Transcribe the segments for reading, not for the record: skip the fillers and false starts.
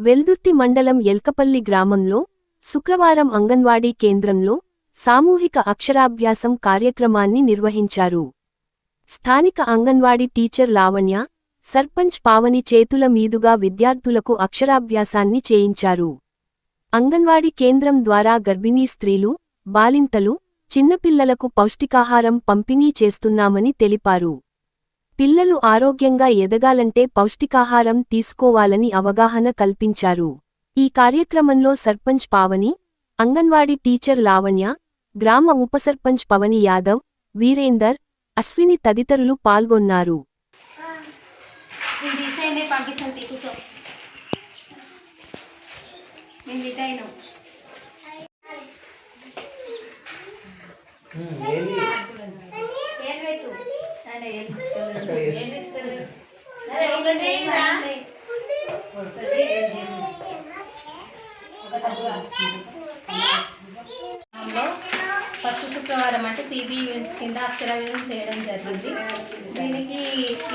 వెల్దుర్తి మండలం ఎల్కపల్లి గ్రామంలో శుక్రవారం అంగన్వాడీ కేంద్రంలో సామూహిక అక్షరాభ్యాసం కార్యక్రమాన్ని నిర్వహించారు. స్థానిక అంగన్వాడీ టీచర్ లావణ్య, సర్పంచ్ పావని చేతుల మీదుగా విద్యార్థులకు అక్షరాభ్యాసాన్ని చేయించారు. అంగన్వాడీ కేంద్రం ద్వారా గర్భిణీ స్త్రీలు, బాలింతలు, చిన్నపిల్లలకు పౌష్టికాహారం పంపిణీ చేస్తున్నామని తెలిపారు. పిల్లలు ఆరోగ్యంగా ఎదగాలంటే పౌష్టికాహారం తీసుకోవాలని అవగాహన కల్పించారు. ఈ కార్యక్రమంలో సర్పంచ్ పావని, అంగన్వాడీ టీచర్ లావణ్య, గ్రామ ఉపసర్పంచ్ పవని యాదవ్, వీరేందర్, అశ్విని తదితరులు పాల్గొన్నారు. ఫస్ట్ శుక్రవారం అంటే సిబి ఈవెంట్స్ కింద అక్షరాభ్యాసం చేయడం జరిగింది. దీనికి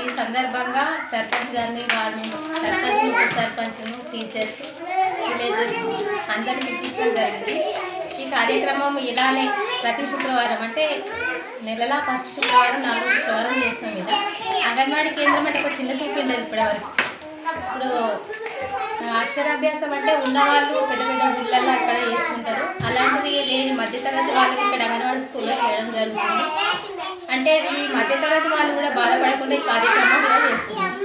ఈ సందర్భంగా సర్పంచ్ గారిని, వార్డు సర్పంచ్, సర్పంచ్ను, టీచర్స్, విలేజెస్ అందరినీ పిలిపించడం జరిగింది. ఈ కార్యక్రమం ఇలానే ప్రతి శుక్రవారం అంటే నెలలా ఫస్ట్ శుక్రవారం, 4వ శుక్రవారం చేస్తాం. ఇలా అంగన్వాడీ కేంద్రం అంటే ఒక చిన్న చూపు ఉండదు ఇప్పటివరకు. ఇప్పుడు అక్షరాభ్యాసం అంటే ఉన్నవాళ్ళు పెద్ద పెద్ద ఊళ్ళల్లో అక్కడ చేసుకుంటారు. అలాంటిది లేని మధ్యతరగతి వాళ్ళకి ఇక్కడ అంగన్వాడీ స్కూల్లో చేయడం జరుగుతుంది. అంటే ఈ మధ్యతరగతి వాళ్ళు కూడా బాధపడకుండా ఈ కార్యక్రమం కూడా చేస్తున్నారు.